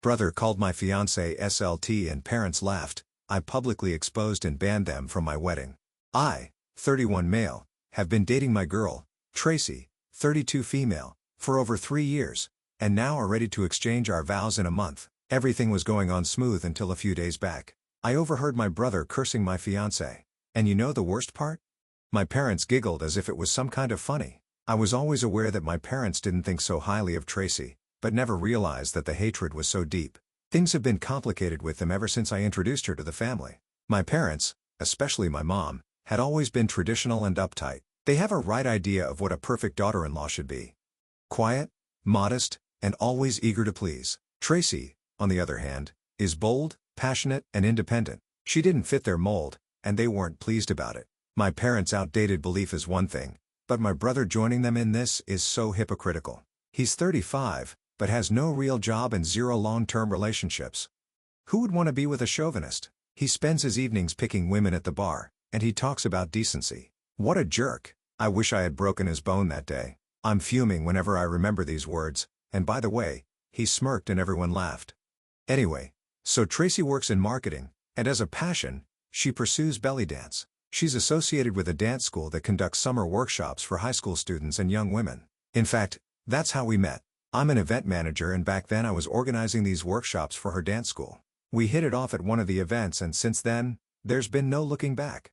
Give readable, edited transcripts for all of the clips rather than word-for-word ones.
Brother called my fiance SLT and parents laughed. I publicly exposed and banned them from my wedding. I, 31 male, have been dating my girl, Tracy, 32 female, for over 3 years, and now are ready to exchange our vows in a month. Everything was going on smooth until a few days back. I overheard my brother cursing my fiance. And you know the worst part? My parents giggled as if it was some kind of funny. I was always aware that my parents didn't think so highly of Tracy, but never realized that the hatred was so deep. Things have been complicated with them ever since I introduced her to the family. My parents, especially my mom, had always been traditional and uptight. They have a right idea of what a perfect daughter-in-law should be. Quiet, modest, and always eager to please. Tracy, on the other hand, is bold, passionate, and independent. She didn't fit their mold, and they weren't pleased about it. My parents' outdated belief is one thing, but my brother joining them in this is so hypocritical. He's 35, but has no real job and 0 long-term relationships. Who would want to be with a chauvinist? He spends his evenings picking women at the bar, and he talks about decency. What a jerk. I wish I had broken his bone that day. I'm fuming whenever I remember these words, and by the way, he smirked and everyone laughed. Anyway, so Tracy works in marketing, and as a passion, she pursues belly dance. She's associated with a dance school that conducts summer workshops for high school students and young women. In fact, that's how we met. I'm an event manager and back then I was organizing these workshops for her dance school. We hit it off at one of the events and since then, there's been no looking back.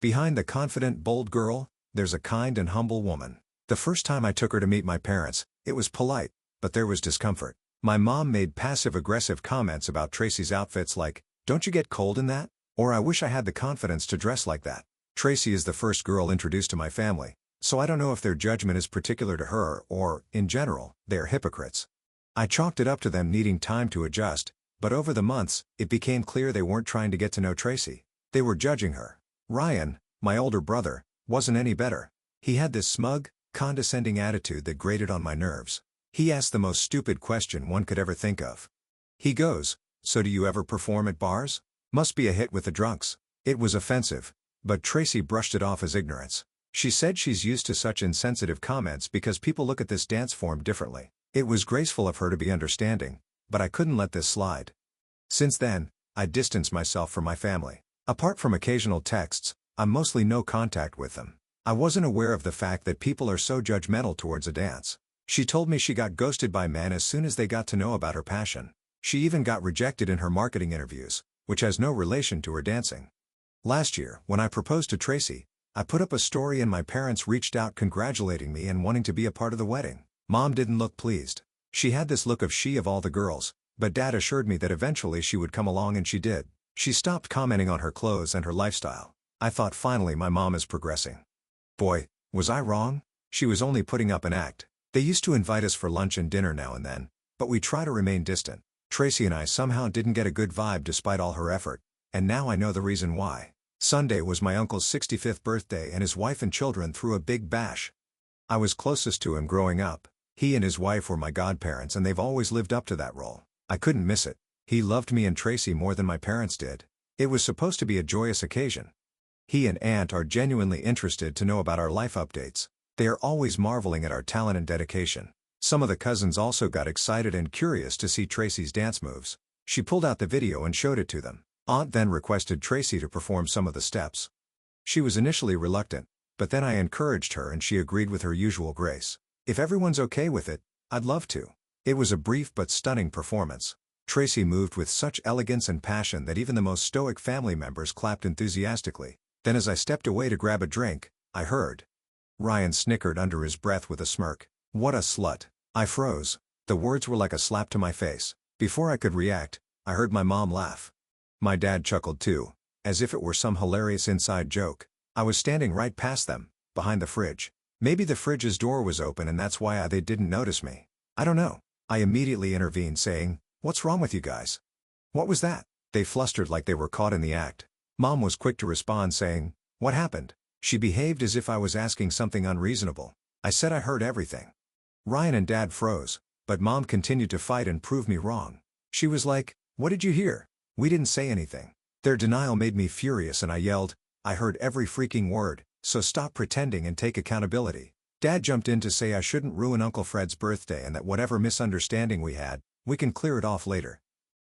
Behind the confident, bold girl, there's a kind and humble woman. The first time I took her to meet my parents, it was polite, but there was discomfort. My mom made passive-aggressive comments about Tracy's outfits like, "Don't you get cold in that?" Or "I wish I had the confidence to dress like that." Tracy is the first girl introduced to my family, so I don't know if their judgment is particular to her or, in general, they're hypocrites. I chalked it up to them needing time to adjust, but over the months, it became clear they weren't trying to get to know Tracy. They were judging her. Ryan, my older brother, wasn't any better. He had this smug, condescending attitude that grated on my nerves. He asked the most stupid question one could ever think of. He goes, "So do you ever perform at bars? Must be a hit with the drunks." It was offensive, but Tracy brushed it off as ignorance. She said she's used to such insensitive comments because people look at this dance form differently. It was graceful of her to be understanding, but I couldn't let this slide. Since then, I distanced myself from my family. Apart from occasional texts, I'm mostly no contact with them. I wasn't aware of the fact that people are so judgmental towards a dance. She told me she got ghosted by men as soon as they got to know about her passion. She even got rejected in her marketing interviews, which has no relation to her dancing. Last year, when I proposed to Tracy, I put up a story and my parents reached out congratulating me and wanting to be a part of the wedding. Mom didn't look pleased. She had this look of she of all the girls, but Dad assured me that eventually she would come along and she did. She stopped commenting on her clothes and her lifestyle. I thought finally my mom is progressing. Boy, was I wrong? She was only putting up an act. They used to invite us for lunch and dinner now and then, but we try to remain distant. Tracy and I somehow didn't get a good vibe despite all her effort, and now I know the reason why. Sunday was my uncle's 65th birthday and his wife and children threw a big bash. I was closest to him growing up. He and his wife were my godparents and they've always lived up to that role. I couldn't miss it. He loved me and Tracy more than my parents did. It was supposed to be a joyous occasion. He and Aunt are genuinely interested to know about our life updates. They are always marveling at our talent and dedication. Some of the cousins also got excited and curious to see Tracy's dance moves. She pulled out the video and showed it to them. Aunt then requested Tracy to perform some of the steps. She was initially reluctant, but then I encouraged her and she agreed with her usual grace. "If everyone's okay with it, I'd love to." It was a brief but stunning performance. Tracy moved with such elegance and passion that even the most stoic family members clapped enthusiastically. Then as I stepped away to grab a drink, I heard. Ryan snickered under his breath with a smirk. "What a slut." I froze. The words were like a slap to my face. Before I could react, I heard my mom laugh. My dad chuckled too, as if it were some hilarious inside joke. I was standing right past them, behind the fridge. Maybe the fridge's door was open and that's why they didn't notice me. I don't know. I immediately intervened saying, "What's wrong with you guys?" "What was that?" They flustered like they were caught in the act. Mom was quick to respond saying, "What happened?" She behaved as if I was asking something unreasonable. I said I heard everything. Ryan and Dad froze, but Mom continued to fight and prove me wrong. She was like, "What did you hear?" We didn't say anything. Their denial made me furious and I yelled, "I heard every freaking word, so stop pretending and take accountability." Dad jumped in to say I shouldn't ruin Uncle Fred's birthday and that whatever misunderstanding we had, we can clear it off later.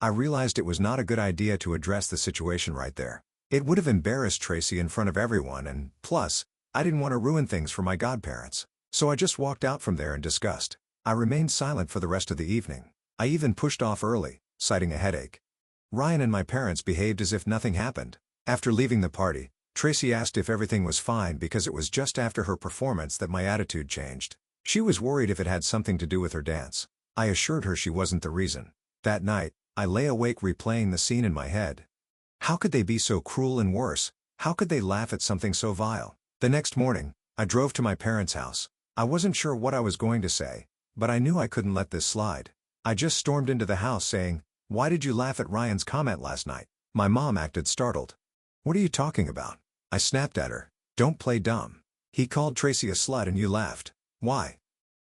I realized it was not a good idea to address the situation right there. It would have embarrassed Tracy in front of everyone and, plus, I didn't want to ruin things for my godparents. So I just walked out from there in disgust. I remained silent for the rest of the evening. I even pushed off early, citing a headache. Ryan and my parents behaved as if nothing happened. After leaving the party, Tracy asked if everything was fine because it was just after her performance that my attitude changed. She was worried if it had something to do with her dance. I assured her she wasn't the reason. That night, I lay awake replaying the scene in my head. How could they be so cruel and worse? How could they laugh at something so vile? The next morning, I drove to my parents' house. I wasn't sure what I was going to say, but I knew I couldn't let this slide. I just stormed into the house saying, "Why did you laugh at Ryan's comment last night?" My mom acted startled. "What are you talking about?" I snapped at her. "Don't play dumb. He called Tracy a slut and you laughed. Why?"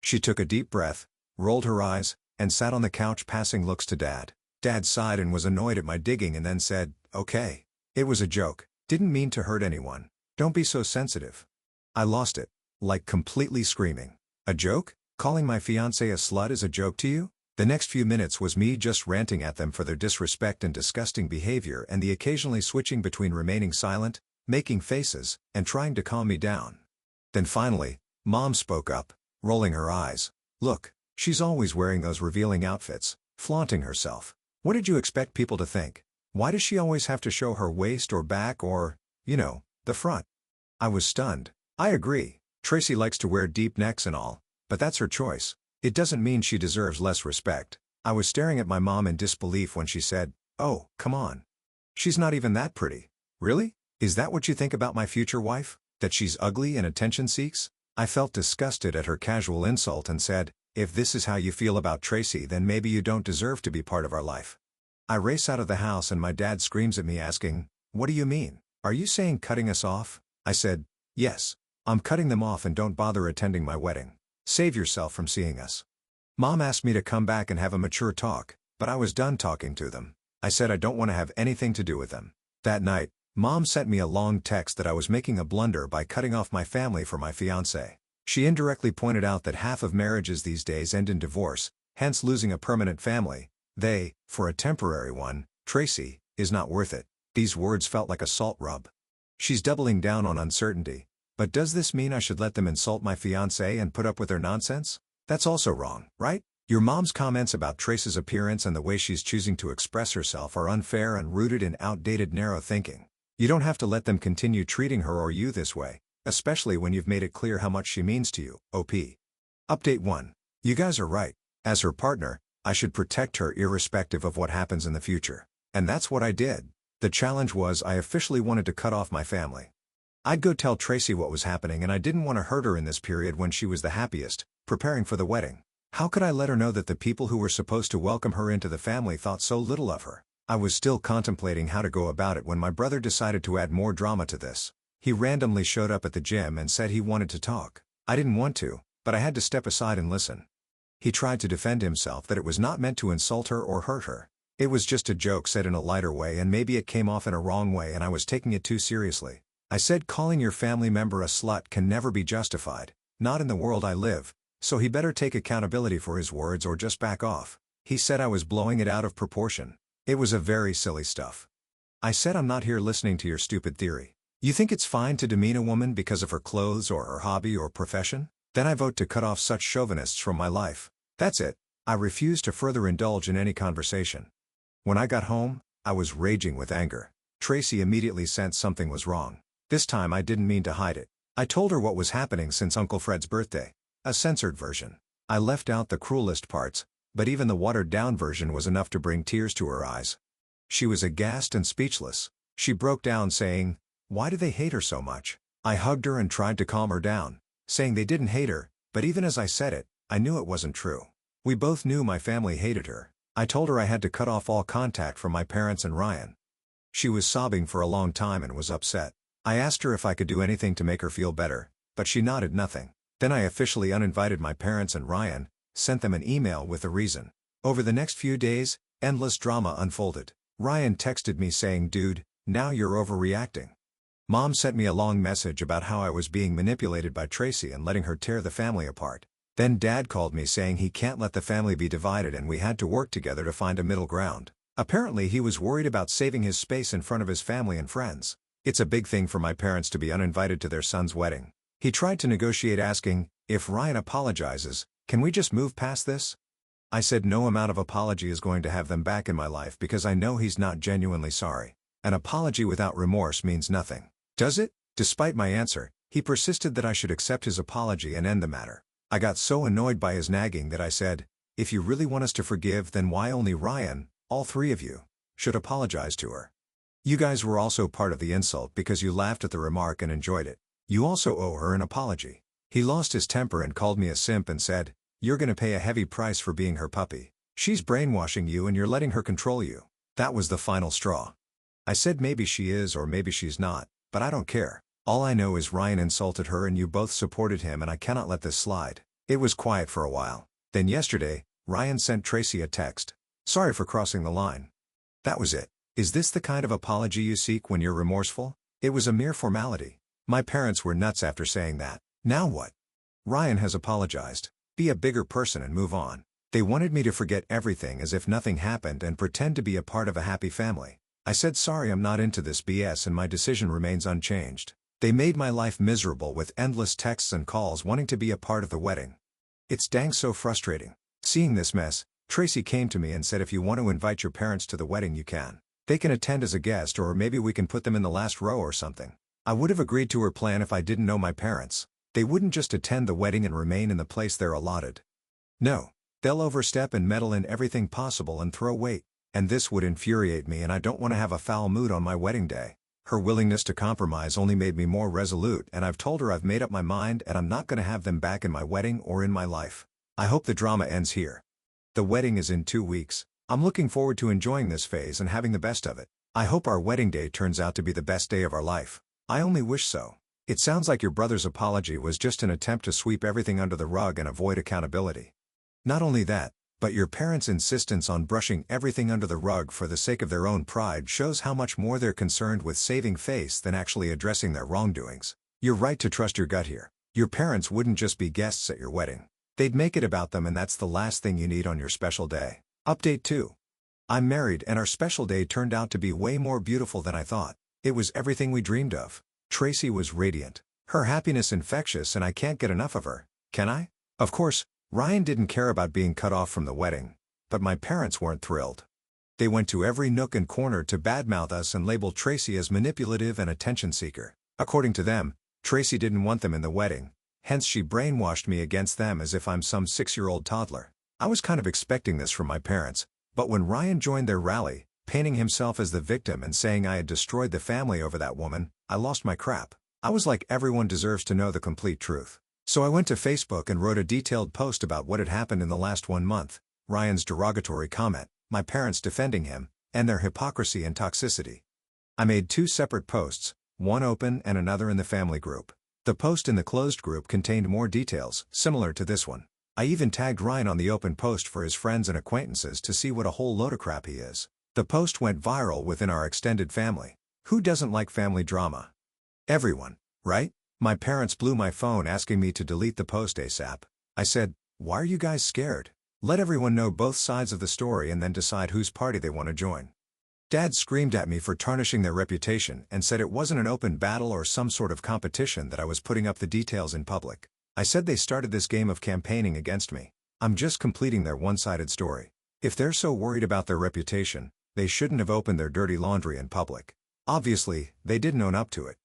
She took a deep breath, rolled her eyes, and sat on the couch passing looks to Dad. Dad sighed and was annoyed at my digging and then said, "Okay. It was a joke. Didn't mean to hurt anyone. Don't be so sensitive." I lost it. Like completely screaming. "A joke? Calling my fiance a slut is a joke to you?" The next few minutes was me just ranting at them for their disrespect and disgusting behavior and the occasionally switching between remaining silent, making faces, and trying to calm me down. Then finally, Mom spoke up, rolling her eyes. "Look, she's always wearing those revealing outfits, flaunting herself. What did you expect people to think? Why does she always have to show her waist or back or, the front?" I was stunned. I agree. Tracy likes to wear deep necks and all, but that's her choice. It doesn't mean she deserves less respect. I was staring at my mom in disbelief when she said, "Oh, come on. She's not even that pretty." "Really? Is that what you think about my future wife? That she's ugly and attention seeks?" I felt disgusted at her casual insult and said, "If this is how you feel about Tracy, then maybe you don't deserve to be part of our life." I race out of the house and my dad screams at me asking, "What do you mean? Are you saying cutting us off?" I said, "Yes. I'm cutting them off and don't bother attending my wedding. Save yourself from seeing us." Mom asked me to come back and have a mature talk, but I was done talking to them. I said I don't want to have anything to do with them. That night, Mom sent me a long text that I was making a blunder by cutting off my family for my fiancé. She indirectly pointed out that half of marriages these days end in divorce, hence losing a permanent family. For a temporary one, Tracy, is not worth it. These words felt like a salt rub. She's doubling down on uncertainty. But does this mean I should let them insult my fiancé and put up with their nonsense? That's also wrong, right? Your mom's comments about Trace's appearance and the way she's choosing to express herself are unfair and rooted in outdated narrow thinking. You don't have to let them continue treating her or you this way, especially when you've made it clear how much she means to you. OP. Update 1. You guys are right. As her partner, I should protect her irrespective of what happens in the future. And that's what I did. The challenge was I officially wanted to cut off my family. I'd go tell Tracy what was happening and I didn't want to hurt her in this period when she was the happiest, preparing for the wedding. How could I let her know that the people who were supposed to welcome her into the family thought so little of her? I was still contemplating how to go about it when my brother decided to add more drama to this. He randomly showed up at the gym and said he wanted to talk. I didn't want to, but I had to step aside and listen. He tried to defend himself that it was not meant to insult her or hurt her. It was just a joke said in a lighter way and maybe it came off in a wrong way and I was taking it too seriously. I said calling your family member a slut can never be justified, not in the world I live, so he better take accountability for his words or just back off. He said I was blowing it out of proportion. It was a very silly stuff. I said I'm not here listening to your stupid theory. You think it's fine to demean a woman because of her clothes or her hobby or profession? Then I vote to cut off such chauvinists from my life. That's it. I refuse to further indulge in any conversation. When I got home, I was raging with anger. Tracy immediately sensed something was wrong. This time I didn't mean to hide it. I told her what was happening since Uncle Fred's birthday. A censored version. I left out the cruelest parts, but even the watered-down version was enough to bring tears to her eyes. She was aghast and speechless. She broke down saying, "Why do they hate her so much?" I hugged her and tried to calm her down, saying they didn't hate her, but even as I said it, I knew it wasn't true. We both knew my family hated her. I told her I had to cut off all contact from my parents and Ryan. She was sobbing for a long time and was upset. I asked her if I could do anything to make her feel better, but she nodded nothing. Then I officially uninvited my parents and Ryan, sent them an email with the reason. Over the next few days, endless drama unfolded. Ryan texted me saying, "Dude, now you're overreacting." Mom sent me a long message about how I was being manipulated by Tracy and letting her tear the family apart. Then Dad called me saying he can't let the family be divided and we had to work together to find a middle ground. Apparently he was worried about saving his space in front of his family and friends. It's a big thing for my parents to be uninvited to their son's wedding. He tried to negotiate asking, if Ryan apologizes, can we just move past this? I said no amount of apology is going to have them back in my life because I know he's not genuinely sorry. An apology without remorse means nothing. Does it? Despite my answer, he persisted that I should accept his apology and end the matter. I got so annoyed by his nagging that I said, if you really want us to forgive, then why only Ryan, all three of you, should apologize to her? You guys were also part of the insult because you laughed at the remark and enjoyed it. You also owe her an apology. He lost his temper and called me a simp and said, you're gonna pay a heavy price for being her puppy. She's brainwashing you and you're letting her control you. That was the final straw. I said maybe she is or maybe she's not, but I don't care. All I know is Ryan insulted her and you both supported him and I cannot let this slide. It was quiet for a while. Then yesterday, Ryan sent Tracy a text. Sorry for crossing the line. That was it. Is this the kind of apology you seek when you're remorseful? It was a mere formality. My parents were nuts after saying that. Now what? Ryan has apologized. Be a bigger person and move on. They wanted me to forget everything as if nothing happened and pretend to be a part of a happy family. I said sorry, I'm not into this BS and my decision remains unchanged. They made my life miserable with endless texts and calls wanting to be a part of the wedding. It's dang so frustrating. Seeing this mess, Tracy came to me and said if you want to invite your parents to the wedding you can. They can attend as a guest or maybe we can put them in the last row or something. I would have agreed to her plan if I didn't know my parents. They wouldn't just attend the wedding and remain in the place they're allotted. No. They'll overstep and meddle in everything possible and throw weight. And this would infuriate me and I don't want to have a foul mood on my wedding day. Her willingness to compromise only made me more resolute and I've told her I've made up my mind and I'm not going to have them back in my wedding or in my life. I hope the drama ends here. The wedding is in 2 weeks. I'm looking forward to enjoying this phase and having the best of it. I hope our wedding day turns out to be the best day of our life. I only wish so. It sounds like your brother's apology was just an attempt to sweep everything under the rug and avoid accountability. Not only that, but your parents' insistence on brushing everything under the rug for the sake of their own pride shows how much more they're concerned with saving face than actually addressing their wrongdoings. You're right to trust your gut here. Your parents wouldn't just be guests at your wedding. They'd make it about them and that's the last thing you need on your special day. Update 2. I'm married and our special day turned out to be way more beautiful than I thought. It was everything we dreamed of. Tracy was radiant. Her happiness infectious and I can't get enough of her, can I? Of course, Ryan didn't care about being cut off from the wedding, but my parents weren't thrilled. They went to every nook and corner to badmouth us and label Tracy as manipulative and attention seeker. According to them, Tracy didn't want them in the wedding, hence she brainwashed me against them as if I'm some 6-year-old toddler. I was kind of expecting this from my parents, but when Ryan joined their rally, painting himself as the victim and saying I had destroyed the family over that woman, I lost my crap. I was like, everyone deserves to know the complete truth. So I went to Facebook and wrote a detailed post about what had happened in the last 1 month, Ryan's derogatory comment, my parents defending him, and their hypocrisy and toxicity. I made 2 separate posts, one open and another in the family group. The post in the closed group contained more details, similar to this one. I even tagged Ryan on the open post for his friends and acquaintances to see what a whole load of crap he is. The post went viral within our extended family. Who doesn't like family drama? Everyone, right? My parents blew my phone asking me to delete the post ASAP. I said, why are you guys scared? Let everyone know both sides of the story and then decide whose party they want to join. Dad screamed at me for tarnishing their reputation and said it wasn't an open battle or some sort of competition that I was putting up the details in public. I said they started this game of campaigning against me. I'm just completing their one-sided story. If they're so worried about their reputation, they shouldn't have opened their dirty laundry in public. Obviously, they didn't own up to it.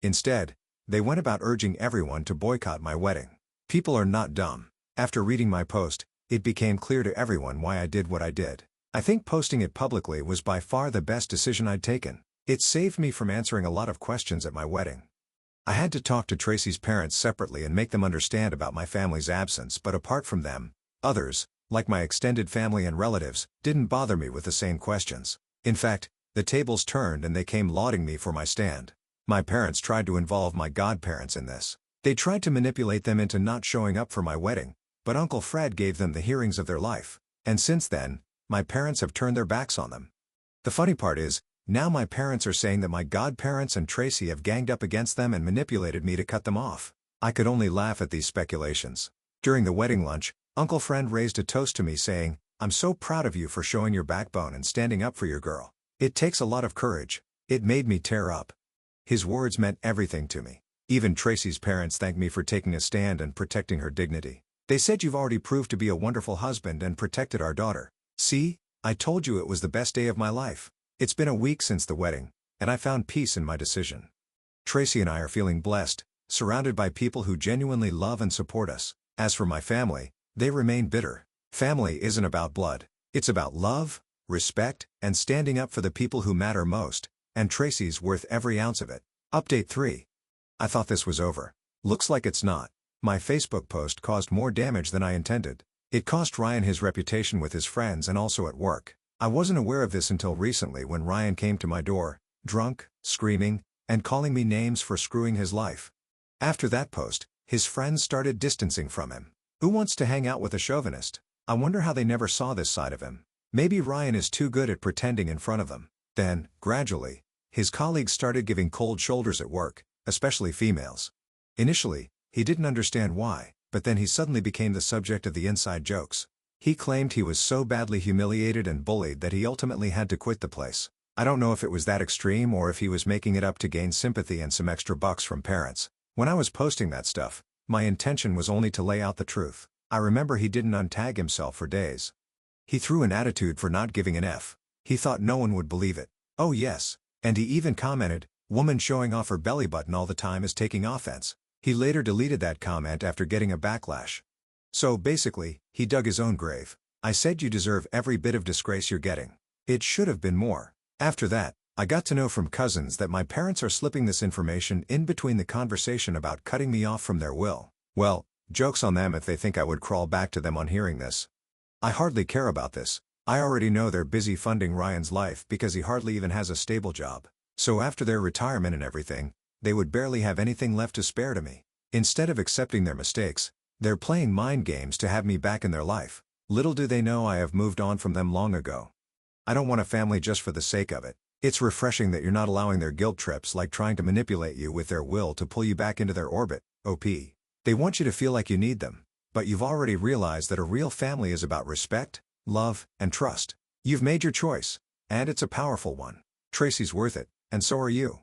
Instead, they went about urging everyone to boycott my wedding. People are not dumb. After reading my post, it became clear to everyone why I did what I did. I think posting it publicly was by far the best decision I'd taken. It saved me from answering a lot of questions at my wedding. I had to talk to Tracy's parents separately and make them understand about my family's absence, but apart from them, others, like my extended family and relatives, didn't bother me with the same questions. In fact, the tables turned and they came lauding me for my stand. My parents tried to involve my godparents in this. They tried to manipulate them into not showing up for my wedding, but Uncle Fred gave them the hearings of their life. And since then, my parents have turned their backs on them. The funny part is, now my parents are saying that my godparents and Tracy have ganged up against them and manipulated me to cut them off. I could only laugh at these speculations. During the wedding lunch, Uncle Fred raised a toast to me saying, I'm so proud of you for showing your backbone and standing up for your girl. It takes a lot of courage. It made me tear up." His words meant everything to me. Even Tracy's parents thanked me for taking a stand and protecting her dignity. They said, "You've already proved to be a wonderful husband and protected our daughter. See, I told you it was the best day of my life." It's been a week since the wedding, and I found peace in my decision. Tracy and I are feeling blessed, surrounded by people who genuinely love and support us. As for my family, they remain bitter. Family isn't about blood. It's about love, respect, and standing up for the people who matter most, and Tracy's worth every ounce of it. Update 3. I thought this was over. Looks like it's not. My Facebook post caused more damage than I intended. It cost Ryan his reputation with his friends and also at work. I wasn't aware of this until recently when Ryan came to my door, drunk, screaming, and calling me names for screwing his life. After that post, his friends started distancing from him. Who wants to hang out with a chauvinist? I wonder how they never saw this side of him. Maybe Ryan is too good at pretending in front of them. Then, gradually, his colleagues started giving cold shoulders at work, especially females. Initially, he didn't understand why, but then he suddenly became the subject of the inside jokes. He claimed he was so badly humiliated and bullied that he ultimately had to quit the place. I don't know if it was that extreme or if he was making it up to gain sympathy and some extra bucks from parents. When I was posting that stuff, my intention was only to lay out the truth. I remember he didn't untag himself for days. He threw an attitude for not giving an F. He thought no one would believe it. Oh yes, and he even commented, "Woman showing off her belly button all the time is taking offense." He later deleted that comment after getting a backlash. So basically, he dug his own grave. I said, "You deserve every bit of disgrace you're getting." It should have been more. After that, I got to know from cousins that my parents are slipping this information in between the conversation about cutting me off from their will. Well, joke's on them if they think I would crawl back to them on hearing this. I hardly care about this. I already know they're busy funding Ryan's life because he hardly even has a stable job. So after their retirement and everything, they would barely have anything left to spare to me. Instead of accepting their mistakes, they're playing mind games to have me back in their life. Little do they know I have moved on from them long ago. I don't want a family just for the sake of it. It's refreshing that you're not allowing their guilt trips like trying to manipulate you with their will to pull you back into their orbit, OP. They want you to feel like you need them, but you've already realized that a real family is about respect, love, and trust. You've made your choice, and it's a powerful one. Tracy's worth it, and so are you.